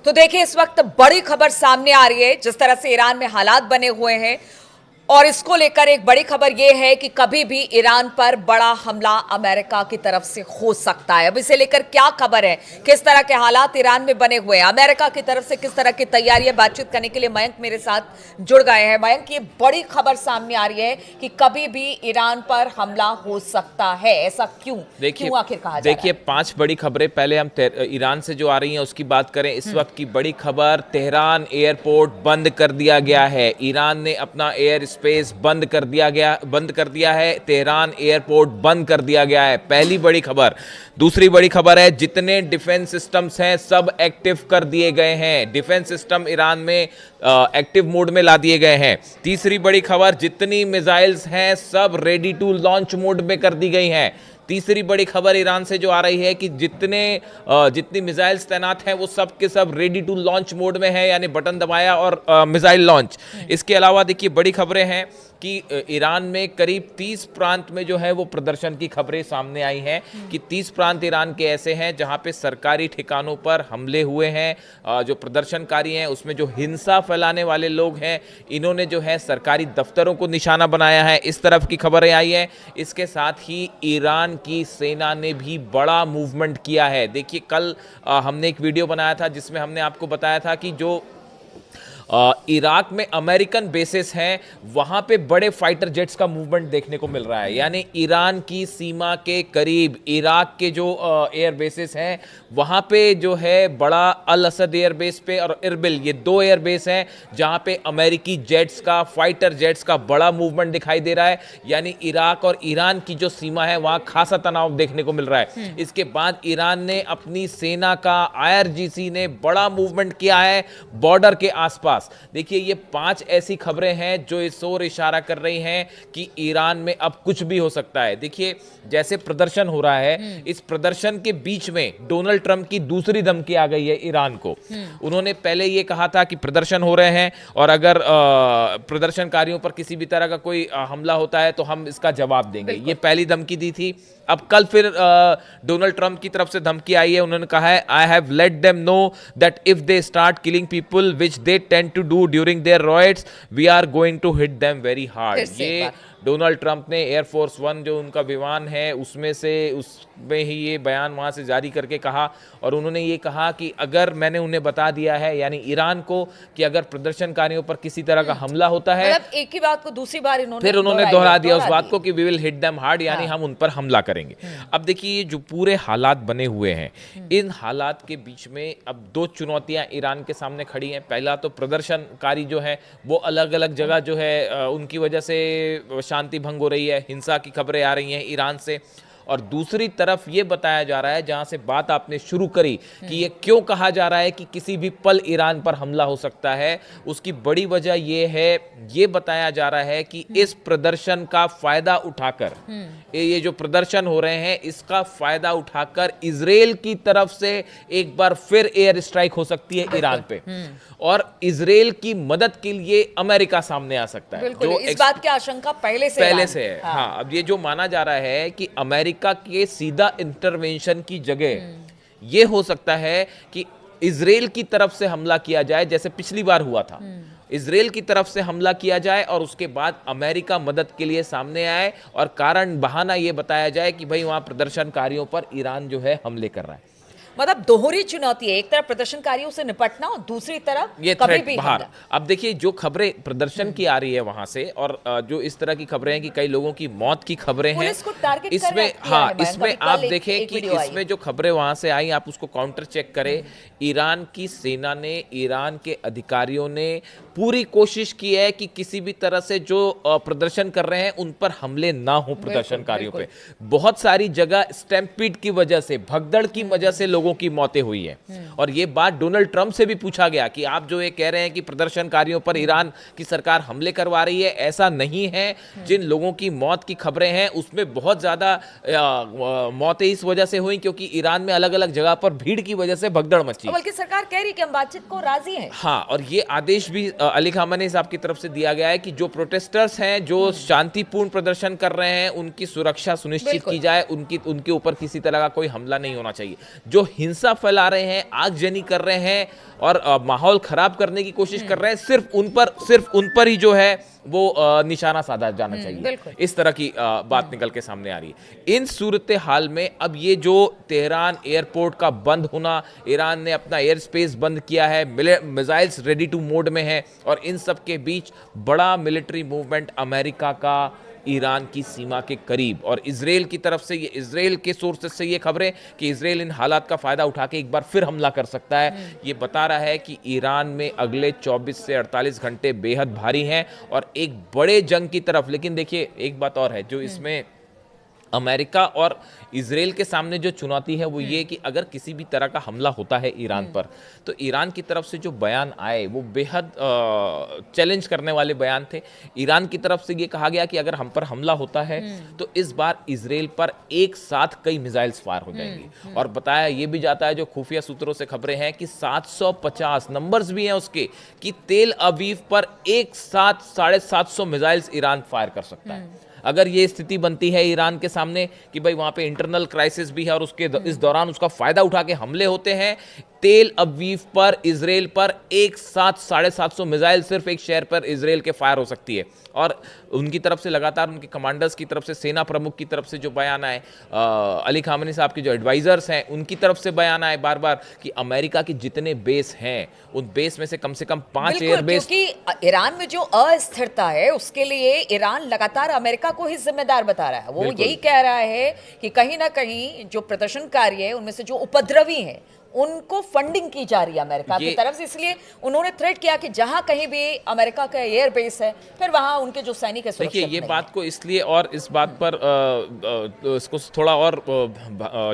तो देखिए, इस वक्त बड़ी खबर सामने आ रही है। जिस तरह से ईरान में हालात बने हुए हैं और इसको लेकर एक बड़ी खबर यह है कि कभी भी ईरान पर बड़ा हमला अमेरिका की तरफ से हो सकता है। अब इसे लेकर क्या खबर है, किस तरह के हालात ईरान में बने हुए हैं, अमेरिका की तरफ से किस तरह की तैयारी है, बातचीत करने के लिए मयंक मेरे साथ जुड़ गए हैं। मयंक, ये बड़ी खबर सामने आ रही है कि कभी भी ईरान पर हमला हो सकता है, ऐसा क्यों आखिर कहा जा रहा है? देखिए, 5 बड़ी खबरें। पहले हम ईरान से जो आ रही हैं उसकी बात करें। इस वक्त की बड़ी खबर, तेहरान एयरपोर्ट बंद कर दिया गया है। ईरान ने अपना एयर स्पेस बंद कर दिया है। तेहरान एयरपोर्ट बंद कर दिया गया है, पहली बड़ी खबर। दूसरी बड़ी खबर है, जितने डिफेंस सिस्टम्स हैं सब एक्टिव कर दिए गए हैं। डिफेंस सिस्टम ईरान में एक्टिव मोड में ला दिए गए हैं। तीसरी बड़ी खबर, जितनी मिसाइल्स हैं सब रेडी टू लॉन्च मोड में कर दी गई हैं। तीसरी बड़ी खबर ईरान से जो आ रही है कि जितनी मिसाइल्स तैनात हैं वो सब के सब रेडी टू लॉन्च मोड में है, यानी बटन दबाया और मिसाइल लॉन्च। इसके अलावा देखिए, बड़ी खबरें हैं कि ईरान में करीब 30 प्रांत में जो है वो प्रदर्शन की खबरें सामने आई हैं कि 30 प्रांत ईरान के ऐसे हैं जहां पे सरकारी ठिकानों पर हमले हुए हैं। जो प्रदर्शनकारी हैं उसमें जो हिंसा फैलाने वाले लोग हैं, इन्होंने जो है सरकारी दफ्तरों को निशाना बनाया है, इस तरफ की खबरें आई हैं। इसके साथ ही ईरान की सेना ने भी बड़ा मूवमेंट किया है। देखिए, कल हमने एक वीडियो बनाया था जिसमें हमने आपको बताया था कि जो इराक में अमेरिकन बेसेस हैं वहां पे बड़े फाइटर जेट्स का मूवमेंट देखने को मिल रहा है। यानी ईरान की सीमा के करीब इराक के जो एयर बेसेस हैं वहां पे जो है बड़ा अल असद एयर बेस पे और इरबिल, ये 2 एयर बेस हैं जहां पे अमेरिकी जेट्स का, फाइटर जेट्स का बड़ा मूवमेंट दिखाई दे रहा है। यानी इराक और ईरान की जो सीमा है वहां खासा तनाव देखने को मिल रहा है। इसके बाद ईरान ने अपनी सेना का, IRGC ने बड़ा मूवमेंट किया है बॉर्डर के आसपास। देखिए, ये 5 ऐसी खबरें हैं जो इस ओर इशारा कर रही हैं कि ईरान में अब कुछ भी हो सकता है। देखिए, जैसे प्रदर्शन हो रहा है, इस प्रदर्शन के बीच में डोनाल्ड ट्रंप की दूसरी धमकी आ गई है ईरान को। उन्होंने पहले ये कहा था कि प्रदर्शन हो रहे हैं और अगर प्रदर्शनकारियों पर किसी भी तरह का कोई हमला होता है तो हम इसका जवाब देंगे, ये पहली धमकी दी थी। अब कल फिर डोनाल्ड ट्रंप की तरफ से धमकी आई है। उन्होंने कहा है, I have let them know that if they start killing people which they tend to do during their riots, we are going to hit them very hard. ये डोनाल्ड ट्रंप ने एयरफोर्स 1 जो उनका विमान है उसमें ही ये बयान वहां से जारी करके कहा। और उन्होंने ये कहा कि अगर मैंने उन्हें बता दिया है, यानी ईरान को, कि अगर प्रदर्शनकारियों पर किसी तरह का हमला होता है, मतलब एक ही बात को दूसरी बार उन्होंने दोहरा दिया उस बात को कि we will hit them hard, यानी हम उन पर हमला करेंगे। अब देखिए, ये जो पूरे हालात बने हुए हैं, इन हालात के बीच में अब 2 चुनौतियां ईरान के सामने खड़ी हैं। पहला तो प्रदर्शनकारी जो है वो अलग अलग जगह जो है उनकी वजह से शांति भंग हो रही है, हिंसा की खबरें आ रही हैं ईरान से। और दूसरी तरफ ये बताया जा रहा है, जहां से बात आपने शुरू करी कि ये क्यों कहा जा रहा है कि किसी भी पल ईरान पर हमला हो सकता है, उसकी बड़ी वजह ये है, ये बताया जा रहा है कि इस प्रदर्शन का फायदा उठाकर, ये जो प्रदर्शन हो रहे हैं इसका फायदा उठाकर इजराइल की तरफ से एक बार फिर एयर स्ट्राइक हो सकती है ईरान पे, और इजराइल की मदद के लिए अमेरिका सामने आ सकता है। जो इस बात की आशंका पहले से है। हाँ, अब ये जो माना जा रहा है कि अमेरिका के सीधा इंटरवेंशन की जगह ये हो सकता है कि इजराइल की तरफ से हमला किया जाए, जैसे पिछली बार हुआ था। इजराइल की तरफ से हमला किया जाए और उसके बाद अमेरिका मदद के लिए सामने आए और कारण बहाना ये बताया जाए कि भाई वहां प्रदर्शनकारियों पर ईरान जो है हमले कर रहा है। मतलब दोहरी चुनौती है, एक तरफ प्रदर्शनकारियों से निपटना और दूसरी तरफ ये कभी भी बाहर। अब देखिए, जो खबरें प्रदर्शन की आ रही है वहां से, और जो इस तरह की खबरें हैं कि कई लोगों की मौत की खबरें हैं इसमें, हाँ, इसमें आप देखें कि इसमें जो खबरें वहां से आई, आप उसको काउंटर चेक करें। ईरान की सेना ने, ईरान के अधिकारियों ने पूरी कोशिश की है कि किसी भी तरह से जो प्रदर्शन कर रहे हैं उन पर हमले ना हो प्रदर्शनकारियों पे। बहुत सारी जगह स्टैम्पीड की वजह से, भगदड़ की वजह से लोगों की मौतें हुई है। और ये बात डोनाल्ड ट्रंप से भी पूछा गया कि आप जो ये कह रहे हैं कि प्रदर्शनकारियों पर ईरान की सरकार हमले करवा रही है, ऐसा नहीं है। जिन लोगों की मौत की खबरें हैं उसमें बहुत ज्यादा मौतें इस वजह से हुई क्योंकि ईरान में अलग अलग जगह पर भीड़ की वजह से भगदड़ मची। बल्कि सरकार कह रही है कि हम बातचीत को राजी हैं। हाँ, और ये आदेश भी अली खामेनी साहब की तरफ से दिया गया है कि जो प्रोटेस्टर्स हैं, जो शांतिपूर्ण प्रदर्शन कर रहे हैं, उनकी सुरक्षा सुनिश्चित की जाए, उनके ऊपर किसी तरह का कोई हमला नहीं होना चाहिए। जो हिंसा फैला रहे हैं, आगजनी कर रहे हैं और माहौल खराब करने की कोशिश कर रहे हैं, सिर्फ उन पर ही जो है वो निशाना साधा जाना चाहिए। इस तरह की बात निकल के सामने आ रही है। इन सूरत हाल में अब ये जो तेहरान एयरपोर्ट का बंद होना, ईरान ने अपना एयर स्पेस बंद किया है, मिसाइल्स रेडी टू मोड में है, और इन सब के बीच बड़ा मिलिट्री मूवमेंट अमेरिका का ईरान की सीमा के करीब, और इजराइल की तरफ से, ये इजराइल के सोर्सेस से ये खबरें कि इजराइल इन हालात का फायदा उठा के एक बार फिर हमला कर सकता है। ये बता रहा है कि ईरान में अगले 24 से 48 घंटे बेहद भारी हैं और एक बड़े जंग की तरफ। लेकिन देखिए एक बात और है जो इसमें अमेरिका और इजराइल के सामने जो चुनौती है वो ये कि अगर किसी भी तरह का हमला होता है ईरान पर, तो ईरान की तरफ से जो बयान आए वो बेहद चैलेंज करने वाले बयान थे। ईरान की तरफ से ये कहा गया कि अगर हम पर हमला होता है तो इस बार इजराइल पर एक साथ कई मिसाइल्स फायर हो जाएंगी। और बताया ये भी जाता है, जो खुफिया सूत्रों से खबरें हैं, कि 750 नंबर्स भी हैं उसके, कि तेल अवीव पर एक साथ 750 मिसाइल्स ईरान फायर कर सकता है। अगर ये स्थिति बनती है ईरान के सामने कि भाई वहां पे इंटरनल क्राइसिस भी है और उसके इस दौरान उसका फायदा उठा के हमले होते हैं, तेल अवीव पर, इजराइल पर एक साथ 750 मिसाइल सिर्फ एक शहर पर इजराइल के फायर हो सकती है। और उनकी तरफ से लगातार, उनके कमांडर्स की तरफ से, सेना प्रमुख की तरफ से जो बयान आए, अली खामेनी साहब के जो एडवाइजर्स हैं उनकी तरफ से बयान आए बार बार कि अमेरिका के जितने बेस हैं उन बेस में से कम 5 एयरबेस, क्योंकि ईरान में जो अस्थिरता है उसके लिए ईरान लगातार अमेरिका को ही जिम्मेदार बता रहा है। वो यही कह रहा है कि कहीं ना कहीं जो प्रदर्शनकारी है उनमें से जो उपद्रवी हैं उनको फंडिंग की जा रही है अमेरिका की तरफ से, इसलिए उन्होंने थ्रेट किया कि जहां कहीं भी अमेरिका का एयर बेस है फिर वहां उनके जो सैनिक है सुरक्षित देखिए ये बात को इसलिए और इस बात पर इसको थोड़ा और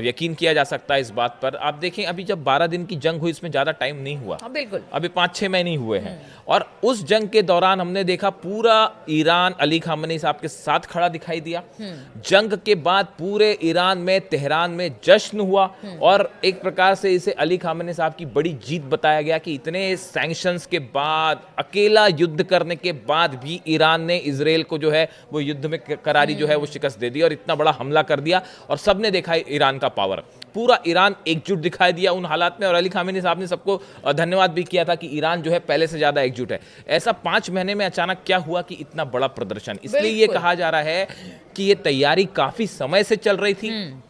यकीन किया जा सकता है इस बात पर। आप देखें अभी जब 12 दिन की जंग हुई, इसमें ज्यादा टाइम नहीं हुआ, बिल्कुल अभी 5-6 महीने हुए हैं, और उस जंग के दौरान हमने देखा पूरा ईरान अली खामेनी साहब के साथ खड़ा दिखाई दिया। जंग के बाद पूरे ईरान में, तेहरान में जश्न हुआ और एक प्रकार से इसे अली खामेनी साहब की बड़ी जीत बताया गया कि इतने सैंक्शंस के बाद, अकेला युद्ध करने के बाद भी ईरान ने इजराइल को जो है वो युद्ध में करारी जो है वो शिकस्त दे दी और इतना बड़ा हमला कर दिया। और सबने देखा ईरान का पावर, पूरा ईरान एकजुट दिखाई दिया उन हालात में। और अली खामेनी साहब ने सबको धन्यवाद भी किया था कि ईरान जो है पहले से ज्यादा एकजुट है। ऐसा 5 महीने में अचानक क्या हुआ कि इतना बड़ा प्रदर्शन? इसलिए ये कहा जा रहा है कि ये तैयारी काफी समय से चल रही थी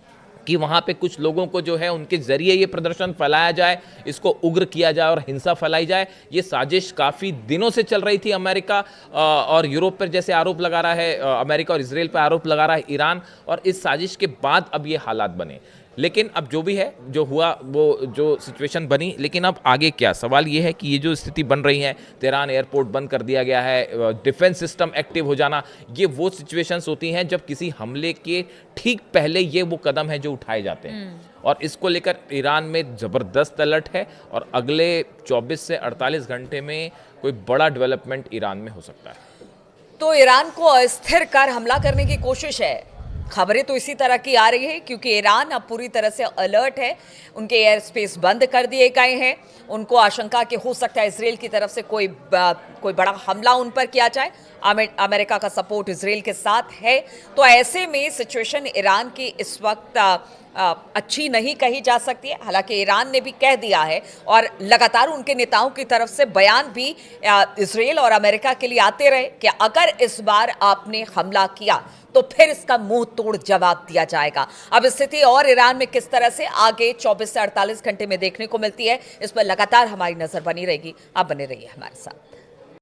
कि वहां पे कुछ लोगों को जो है उनके जरिए ये प्रदर्शन फैलाया जाए, इसको उग्र किया जाए और हिंसा फैलाई जाए। ये साजिश काफी दिनों से चल रही थी। अमेरिका और यूरोप पर जैसे आरोप लगा रहा है, अमेरिका और इजराइल पर आरोप लगा रहा है ईरान, और इस साजिश के बाद अब ये हालात बने। लेकिन अब जो भी है, जो हुआ, वो जो सिचुएशन बनी, लेकिन अब आगे क्या? सवाल ये है कि ये जो स्थिति बन रही है, तेहरान एयरपोर्ट बंद कर दिया गया है, डिफेंस सिस्टम एक्टिव हो जाना, ये वो सिचुएशंस होती हैं जब किसी हमले के ठीक पहले ये वो कदम है जो उठाए जाते हैं। और इसको लेकर ईरान में ज़बरदस्त अलर्ट है और अगले 24 से 48 घंटे में कोई बड़ा डेवलपमेंट ईरान में हो सकता है। तो ईरान को अस्थिर कर हमला करने की कोशिश है। खबरें तो इसी तरह की आ रही है क्योंकि ईरान अब पूरी तरह से अलर्ट है। उनके एयर स्पेस बंद कर दिए गए हैं। उनको आशंका कि हो सकता है इजराइल की तरफ से कोई बड़ा हमला उन पर किया जाए। अमेरिका का सपोर्ट इजराइल के साथ है। तो ऐसे में सिचुएशन ईरान की इस वक्त अच्छी नहीं कही जा सकती है। हालांकि ईरान ने भी कह दिया है और लगातार उनके नेताओं की तरफ से बयान भी इजराइल और अमेरिका के लिए आते रहे कि अगर इस बार आपने हमला किया तो फिर इसका मुंह तोड़ जवाब दिया जाएगा। अब स्थिति और ईरान में किस तरह से आगे 24 से 48 घंटे में देखने को मिलती है, इस पर लगातार हमारी नजर बनी रहेगी। आप बने रहिए हमारे साथ।